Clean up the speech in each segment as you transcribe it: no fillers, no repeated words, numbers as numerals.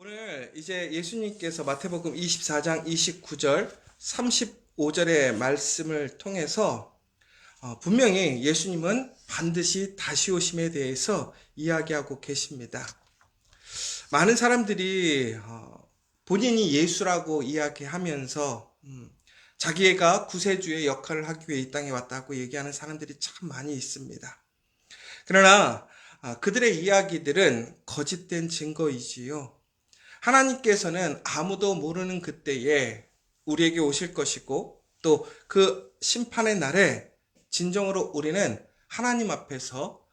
오늘 이제 예수님께서 마태복음 24장 29절, 35절의 말씀을 통해서 분명히 예수님은 반드시 다시 오심에 대해서 이야기하고 계십니다. 많은 사람들이 본인이 예수라고 이야기하면서 자기가 구세주의 역할을 하기 위해 이 땅에 왔다고 얘기하는 사람들이 참 많이 있습니다. 그러나 그들의 이야기들은 거짓된 증거이지요. 하나님께서는 아무도 모르는 그때에 우리에게 오실 것이고 또 그 심판의 날에 진정으로 우리는 하나님 앞에서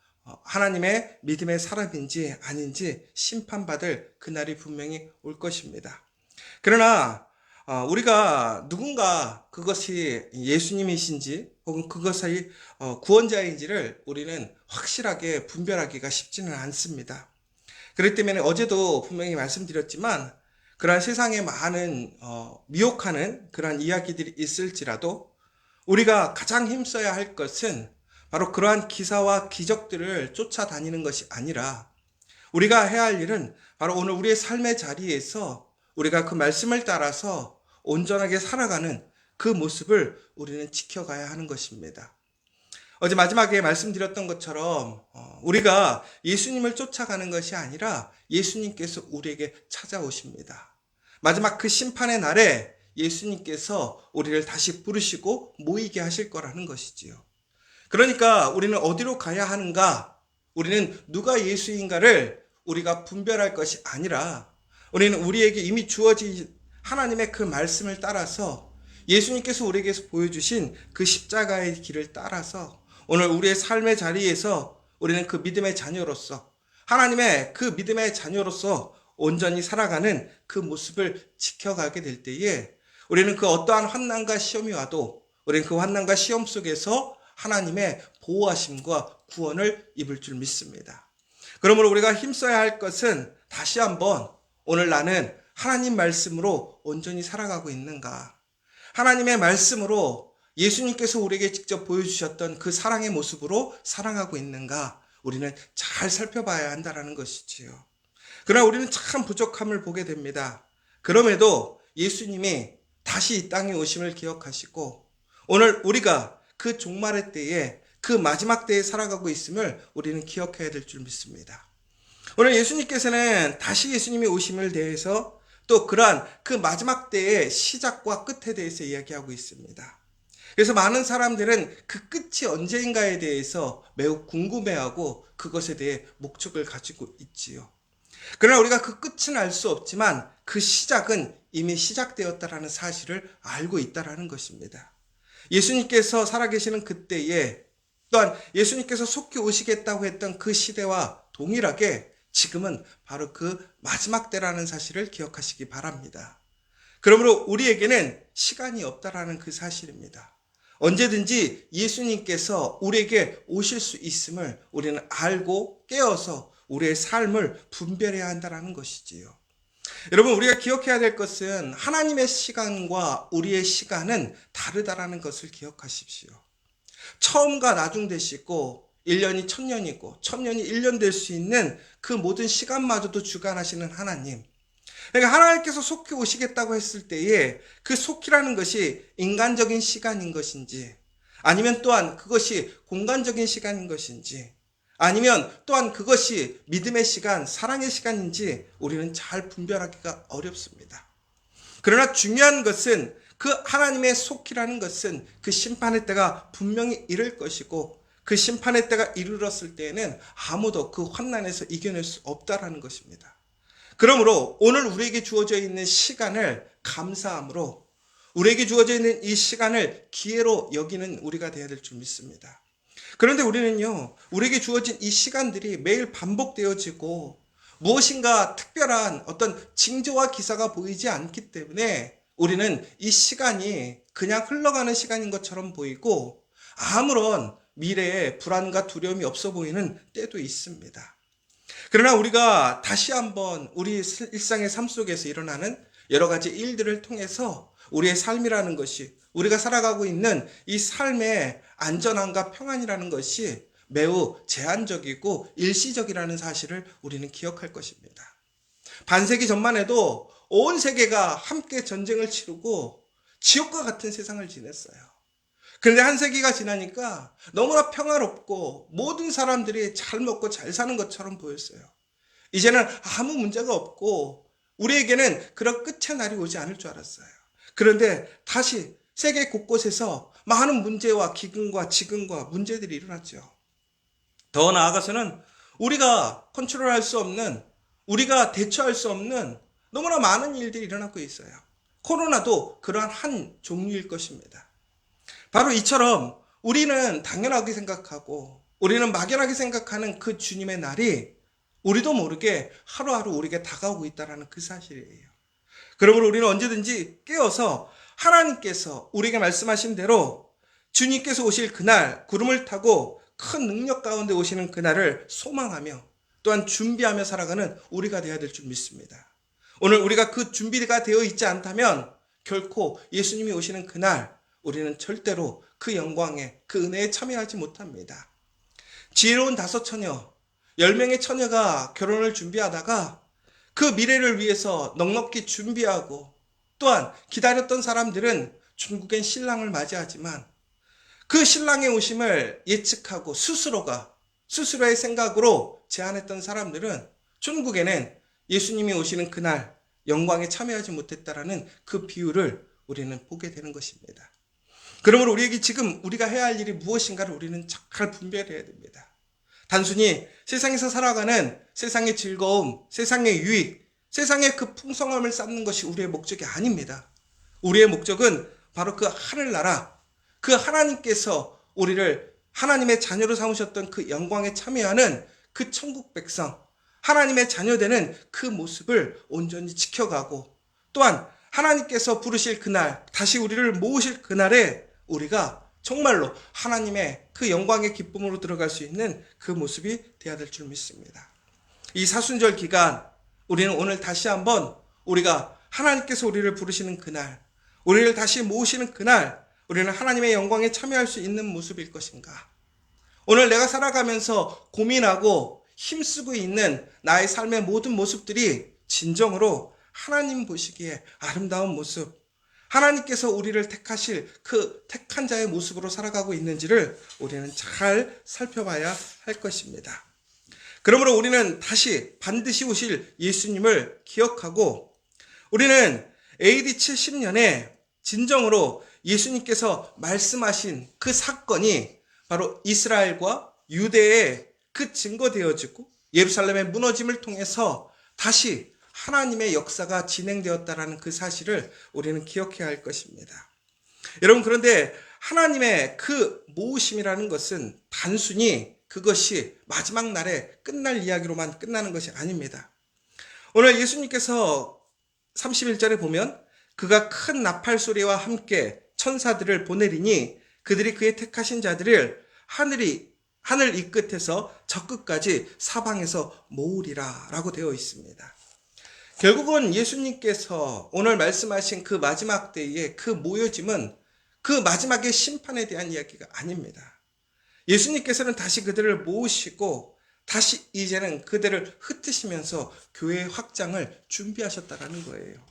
하나님의 믿음의 사람인지 아닌지 심판받을 그날이 분명히 올 것입니다. 그러나 우리가 누군가 그것이 예수님이신지 혹은 그것이 구원자인지를 우리는 확실하게 분별하기가 쉽지는 않습니다. 그렇기 때문에 어제도 분명히 말씀드렸지만 그러한 세상에 많은 미혹하는 그러한 이야기들이 있을지라도 우리가 가장 힘써야 할 것은 바로 그러한 기사와 기적들을 쫓아다니는 것이 아니라 우리가 해야 할 일은 바로 오늘 우리의 삶의 자리에서 우리가 그 말씀을 따라서 온전하게 살아가는 그 모습을 우리는 지켜가야 하는 것입니다. 어제 마지막에 말씀드렸던 것처럼 우리가 예수님을 쫓아가는 것이 아니라 예수님께서 우리에게 찾아오십니다. 마지막 그 심판의 날에 예수님께서 우리를 다시 부르시고 모이게 하실 거라는 것이지요. 그러니까 우리는 어디로 가야 하는가? 우리는 누가 예수인가를 우리가 분별할 것이 아니라 우리는 우리에게 이미 주어진 하나님의 그 말씀을 따라서 예수님께서 우리에게서 보여주신 그 십자가의 길을 따라서 오늘 우리의 삶의 자리에서 우리는 그 믿음의 자녀로서 하나님의 그 믿음의 자녀로서 온전히 살아가는 그 모습을 지켜가게 될 때에 우리는 그 어떠한 환난과 시험이 와도 우리는 그 환난과 시험 속에서 하나님의 보호하심과 구원을 입을 줄 믿습니다. 그러므로 우리가 힘써야 할 것은 다시 한번 오늘 나는 하나님 말씀으로 온전히 살아가고 있는가? 하나님의 말씀으로 예수님께서 우리에게 직접 보여주셨던 그 사랑의 모습으로 사랑하고 있는가? 우리는 잘 살펴봐야 한다는 것이지요. 그러나 우리는 참 부족함을 보게 됩니다. 그럼에도 예수님이 다시 이 땅에 오심을 기억하시고 오늘 우리가 그 종말의 때에 그 마지막 때에 살아가고 있음을 우리는 기억해야 될 줄 믿습니다. 오늘 예수님께서는 다시 예수님이 오심을 대해서 또 그러한 그 마지막 때의 시작과 끝에 대해서 이야기하고 있습니다. 그래서 많은 사람들은 그 끝이 언제인가에 대해서 매우 궁금해하고 그것에 대해 목적을 가지고 있지요. 그러나 우리가 그 끝은 알 수 없지만 그 시작은 이미 시작되었다라는 사실을 알고 있다라는 것입니다. 예수님께서 살아계시는 그때에 또한 예수님께서 속히 오시겠다고 했던 그 시대와 동일하게 지금은 바로 그 마지막 때라는 사실을 기억하시기 바랍니다. 그러므로 우리에게는 시간이 없다라는 그 사실입니다. 언제든지 예수님께서 우리에게 오실 수 있음을 우리는 알고 깨어서 우리의 삶을 분별해야 한다는 것이지요. 여러분, 우리가 기억해야 될 것은 하나님의 시간과 우리의 시간은 다르다라는 것을 기억하십시오. 처음과 나중 되시고 1년이 1000년이고 1000년이 1년 될 수 있는 그 모든 시간마저도 주관하시는 하나님. 그러니까 하나님께서 속히 오시겠다고 했을 때에 그 속히라는 것이 인간적인 시간인 것인지 아니면 또한 그것이 공간적인 시간인 것인지 아니면 또한 그것이 믿음의 시간, 사랑의 시간인지 우리는 잘 분별하기가 어렵습니다. 그러나 중요한 것은 그 하나님의 속히라는 것은 그 심판의 때가 분명히 이를 것이고 그 심판의 때가 이르렀을 때에는 아무도 그 환난에서 이겨낼 수 없다라는 것입니다. 그러므로 오늘 우리에게 주어져 있는 시간을 감사함으로 우리에게 주어져 있는 이 시간을 기회로 여기는 우리가 되어야 될 줄 믿습니다. 그런데 우리는요, 우리에게 주어진 이 시간들이 매일 반복되어지고 무엇인가 특별한 어떤 징조와 기사가 보이지 않기 때문에 우리는 이 시간이 그냥 흘러가는 시간인 것처럼 보이고 아무런 미래에 불안과 두려움이 없어 보이는 때도 있습니다. 그러나 우리가 다시 한번 우리 일상의 삶 속에서 일어나는 여러 가지 일들을 통해서 우리의 삶이라는 것이 우리가 살아가고 있는 이 삶의 안전함과 평안이라는 것이 매우 제한적이고 일시적이라는 사실을 우리는 기억할 것입니다. 반세기 전만 해도 온 세계가 함께 전쟁을 치르고 지옥과 같은 세상을 지냈어요. 그런데 한 세기가 지나니까 너무나 평화롭고 모든 사람들이 잘 먹고 잘 사는 것처럼 보였어요. 이제는 아무 문제가 없고 우리에게는 그런 끝의 날이 오지 않을 줄 알았어요. 그런데 다시 세계 곳곳에서 많은 문제와 기근과 지근과 문제들이 일어났죠. 더 나아가서는 우리가 컨트롤할 수 없는, 우리가 대처할 수 없는 너무나 많은 일들이 일어나고 있어요. 코로나도 그러한 한 종류일 것입니다. 바로 이처럼 우리는 당연하게 생각하고 우리는 막연하게 생각하는 그 주님의 날이 우리도 모르게 하루하루 우리에게 다가오고 있다는 그 사실이에요. 그러므로 우리는 언제든지 깨어서 하나님께서 우리에게 말씀하신 대로 주님께서 오실 그날, 구름을 타고 큰 능력 가운데 오시는 그날을 소망하며 또한 준비하며 살아가는 우리가 되어야 될 줄 믿습니다. 오늘 우리가 그 준비가 되어 있지 않다면 결코 예수님이 오시는 그날 우리는 절대로 그 영광에, 그 은혜에 참여하지 못합니다. 지혜로운 5처녀, 10명의 처녀가 결혼을 준비하다가 그 미래를 위해서 넉넉히 준비하고 또한 기다렸던 사람들은 중국엔 신랑을 맞이하지만 그 신랑의 오심을 예측하고 스스로의 생각으로 제안했던 사람들은 중국에는 예수님이 오시는 그날 영광에 참여하지 못했다라는 그 비유를 우리는 보게 되는 것입니다. 그러므로 우리에게 지금 우리가 해야 할 일이 무엇인가를 우리는 잘 분별해야 됩니다. 단순히 세상에서 살아가는 세상의 즐거움, 세상의 유익, 세상의 그 풍성함을 쌓는 것이 우리의 목적이 아닙니다. 우리의 목적은 바로 그 하늘나라, 그 하나님께서 우리를 하나님의 자녀로 삼으셨던 그 영광에 참여하는 그 천국 백성, 하나님의 자녀되는 그 모습을 온전히 지켜가고 또한 하나님께서 부르실 그날, 다시 우리를 모으실 그날에 우리가 정말로 하나님의 그 영광의 기쁨으로 들어갈 수 있는 그 모습이 되어야 될 줄 믿습니다. 이 사순절 기간 우리는 오늘 다시 한번 우리가 하나님께서 우리를 부르시는 그날, 우리를 다시 모으시는 그날 우리는 하나님의 영광에 참여할 수 있는 모습일 것인가? 오늘 내가 살아가면서 고민하고 힘쓰고 있는 나의 삶의 모든 모습들이 진정으로 하나님 보시기에 아름다운 모습, 하나님께서 우리를 택하실 그 택한 자의 모습으로 살아가고 있는지를 우리는 잘 살펴봐야 할 것입니다. 그러므로 우리는 다시 반드시 오실 예수님을 기억하고 우리는 AD 70년에 진정으로 예수님께서 말씀하신 그 사건이 바로 이스라엘과 유대의 그 증거되어지고 예루살렘의 무너짐을 통해서 다시 하나님의 역사가 진행되었다라는 그 사실을 우리는 기억해야 할 것입니다. 여러분, 그런데 하나님의 그 모으심이라는 것은 단순히 그것이 마지막 날에 끝날 이야기로만 끝나는 것이 아닙니다. 오늘 예수님께서 31절에 보면 그가 큰 나팔 소리와 함께 천사들을 보내리니 그들이 그의 택하신 자들을 하늘 이 끝에서 저 끝까지 사방에서 모으리라 라고 되어 있습니다. 결국은 예수님께서 오늘 말씀하신 그 마지막 때의 그 모여짐은 그 마지막의 심판에 대한 이야기가 아닙니다. 예수님께서는 다시 그들을 모으시고 다시 이제는 그들을 흩으시면서 교회의 확장을 준비하셨다라는 거예요.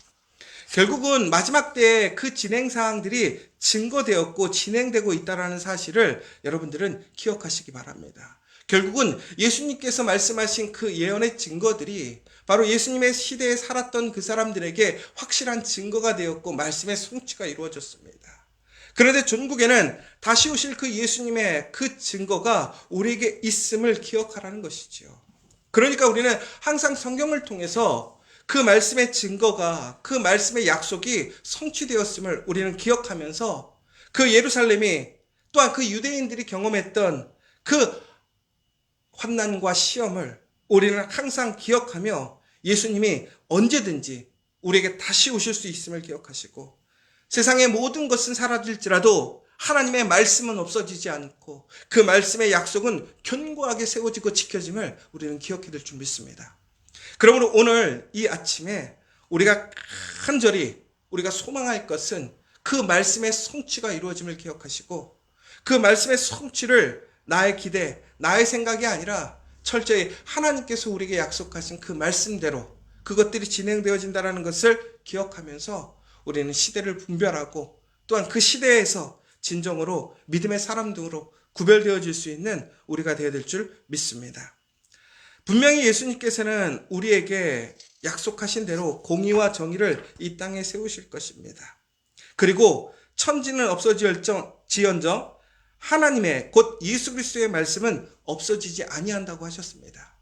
결국은 마지막 때에 그 진행 사항들이 증거되었고 진행되고 있다는 사실을 여러분들은 기억하시기 바랍니다. 결국은 예수님께서 말씀하신 그 예언의 증거들이 바로 예수님의 시대에 살았던 그 사람들에게 확실한 증거가 되었고 말씀의 성취가 이루어졌습니다. 그런데 전국에는 다시 오실 그 예수님의 그 증거가 우리에게 있음을 기억하라는 것이지요. 그러니까 우리는 항상 성경을 통해서 그 말씀의 증거가, 그 말씀의 약속이 성취되었음을 우리는 기억하면서 그 예루살렘이 또한 그 유대인들이 경험했던 그 환난과 시험을 우리는 항상 기억하며 예수님이 언제든지 우리에게 다시 오실 수 있음을 기억하시고 세상의 모든 것은 사라질지라도 하나님의 말씀은 없어지지 않고 그 말씀의 약속은 견고하게 세워지고 지켜짐을 우리는 기억해야 될 줄 믿습니다. 그러므로 오늘 이 아침에 우리가 간절히 우리가 소망할 것은 그 말씀의 성취가 이루어짐을 기억하시고 그 말씀의 성취를 나의 기대, 나의 생각이 아니라 철저히 하나님께서 우리에게 약속하신 그 말씀대로 그것들이 진행되어진다는 것을 기억하면서 우리는 시대를 분별하고 또한 그 시대에서 진정으로 믿음의 사람들로 구별되어질 수 있는 우리가 되어야 될 줄 믿습니다. 분명히 예수님께서는 우리에게 약속하신 대로 공의와 정의를 이 땅에 세우실 것입니다. 그리고 천지는 없어지언정 하나님의 곧 예수 그리스도의 말씀은 없어지지 아니한다고 하셨습니다.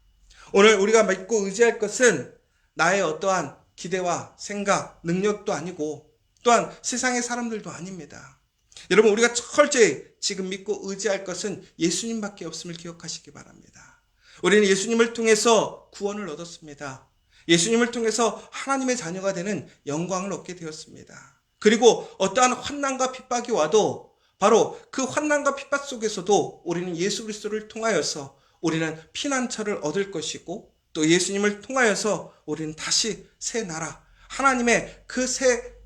오늘 우리가 믿고 의지할 것은 나의 어떠한 기대와 생각, 능력도 아니고 또한 세상의 사람들도 아닙니다. 여러분, 우리가 철저히 지금 믿고 의지할 것은 예수님밖에 없음을 기억하시기 바랍니다. 우리는 예수님을 통해서 구원을 얻었습니다. 예수님을 통해서 하나님의 자녀가 되는 영광을 얻게 되었습니다. 그리고 어떠한 환난과 핍박이 와도 바로 그 환난과 핍박 속에서도 우리는 예수 그리스도를 통하여서 우리는 피난처를 얻을 것이고 또 예수님을 통하여서 우리는 다시 새 나라, 하나님의 그 새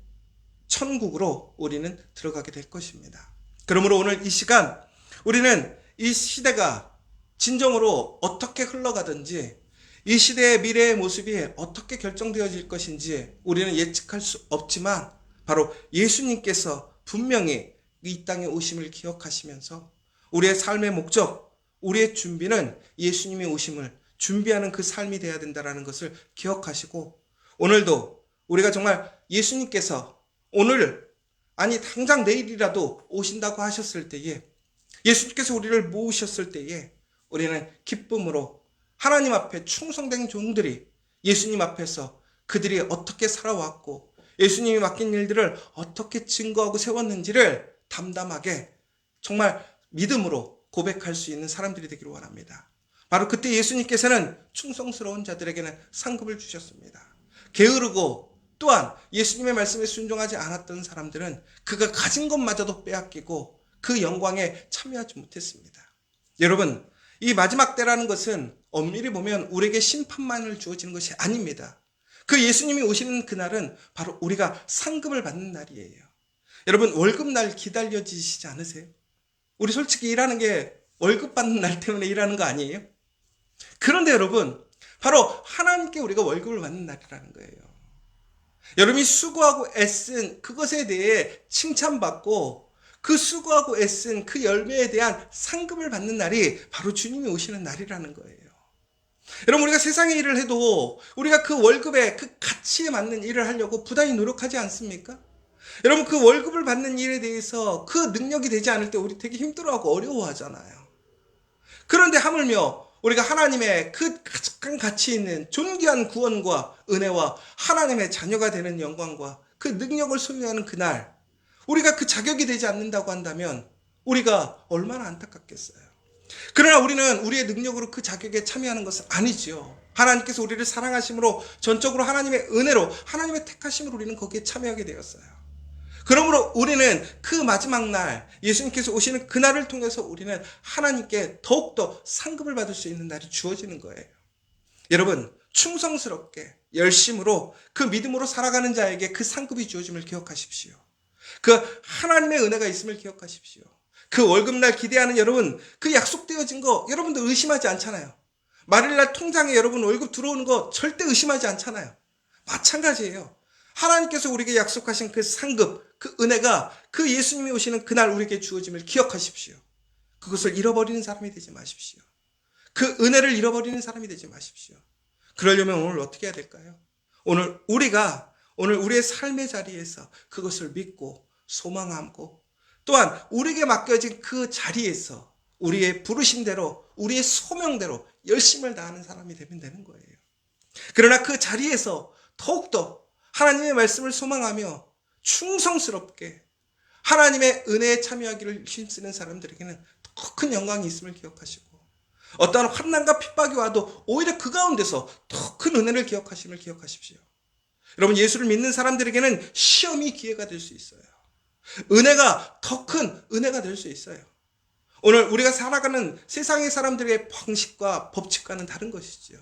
천국으로 우리는 들어가게 될 것입니다. 그러므로 오늘 이 시간 우리는 이 시대가 진정으로 어떻게 흘러가든지 이 시대의 미래의 모습이 어떻게 결정되어질 것인지 우리는 예측할 수 없지만 바로 예수님께서 분명히 이 땅에 오심을 기억하시면서 우리의 삶의 목적, 우리의 준비는 예수님의 오심을 준비하는 그 삶이 되어야 된다는 것을 기억하시고 오늘도 우리가 정말 예수님께서 오늘 아니 당장 내일이라도 오신다고 하셨을 때에 예수님께서 우리를 모으셨을 때에 우리는 기쁨으로 하나님 앞에 충성된 종들이 예수님 앞에서 그들이 어떻게 살아왔고 예수님이 맡긴 일들을 어떻게 증거하고 세웠는지를 담담하게 정말 믿음으로 고백할 수 있는 사람들이 되기를 원합니다. 바로 그때 예수님께서는 충성스러운 자들에게는 상급을 주셨습니다. 게으르고 또한 예수님의 말씀에 순종하지 않았던 사람들은 그가 가진 것마저도 빼앗기고 그 영광에 참여하지 못했습니다. 여러분, 이 마지막 때라는 것은 엄밀히 보면 우리에게 심판만을 주어지는 것이 아닙니다. 그 예수님이 오시는 그날은 바로 우리가 상급을 받는 날이에요. 여러분, 월급날 기다려지시지 않으세요? 우리 솔직히 일하는 게 월급 받는 날 때문에 일하는 거 아니에요? 그런데 여러분, 바로 하나님께 우리가 월급을 받는 날이라는 거예요. 여러분이 수고하고 애쓴 그것에 대해 칭찬받고 그 수고하고 애쓴 그 열매에 대한 상급을 받는 날이 바로 주님이 오시는 날이라는 거예요. 여러분, 우리가 세상의 일을 해도 우리가 그 월급의 그 가치에 맞는 일을 하려고 부단히 노력하지 않습니까? 여러분, 그 월급을 받는 일에 대해서 그 능력이 되지 않을 때 우리 되게 힘들어하고 어려워하잖아요. 그런데 하물며 우리가 하나님의 그 가장 가치 있는 존귀한 구원과 은혜와 하나님의 자녀가 되는 영광과 그 능력을 소유하는 그날 우리가 그 자격이 되지 않는다고 한다면 우리가 얼마나 안타깝겠어요. 그러나 우리는 우리의 능력으로 그 자격에 참여하는 것은 아니지요. 하나님께서 우리를 사랑하심으로 전적으로 하나님의 은혜로 하나님의 택하심으로 우리는 거기에 참여하게 되었어요. 그러므로 우리는 그 마지막 날 예수님께서 오시는 그날을 통해서 우리는 하나님께 더욱더 상급을 받을 수 있는 날이 주어지는 거예요. 여러분, 충성스럽게 열심으로 그 믿음으로 살아가는 자에게 그 상급이 주어짐을 기억하십시오. 그 하나님의 은혜가 있음을 기억하십시오. 그 월급날 기대하는 여러분, 그 약속되어진 거 여러분들 의심하지 않잖아요. 말일날 통장에 여러분 월급 들어오는 거 절대 의심하지 않잖아요. 마찬가지예요. 하나님께서 우리에게 약속하신 그 상급, 그 은혜가 그 예수님이 오시는 그날 우리에게 주어짐을 기억하십시오. 그것을 잃어버리는 사람이 되지 마십시오. 그 은혜를 잃어버리는 사람이 되지 마십시오. 그러려면 오늘 어떻게 해야 될까요? 오늘 우리의 삶의 자리에서 그것을 믿고 소망하고 또한 우리에게 맡겨진 그 자리에서 우리의 부르심대로 우리의 소명대로 열심을 다하는 사람이 되면 되는 거예요. 그러나 그 자리에서 더욱더 하나님의 말씀을 소망하며 충성스럽게 하나님의 은혜에 참여하기를 힘쓰는 사람들에게는 더 큰 영광이 있음을 기억하시고 어떠한 환난과 핍박이 와도 오히려 그 가운데서 더 큰 은혜를 기억하심을 기억하십시오. 여러분, 예수를 믿는 사람들에게는 시험이 기회가 될 수 있어요. 은혜가 더 큰 은혜가 될 수 있어요. 오늘 우리가 살아가는 세상의 사람들의 방식과 법칙과는 다른 것이지요.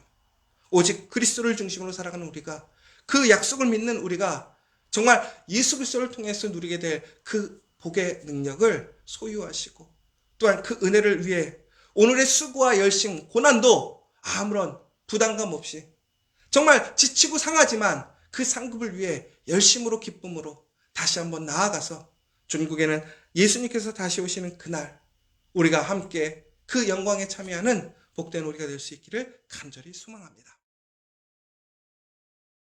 오직 그리스도를 중심으로 살아가는 우리가 그 약속을 믿는 우리가 정말 예수 그리스도를 통해서 누리게 될 그 복의 능력을 소유하시고 또한 그 은혜를 위해 오늘의 수고와 열심, 고난도 아무런 부담감 없이 정말 지치고 상하지만 그 상급을 위해 열심으로 기쁨으로 다시 한번 나아가서 중국에는 예수님께서 다시 오시는 그날 우리가 함께 그 영광에 참여하는 복된 우리가 될 수 있기를 간절히 소망합니다.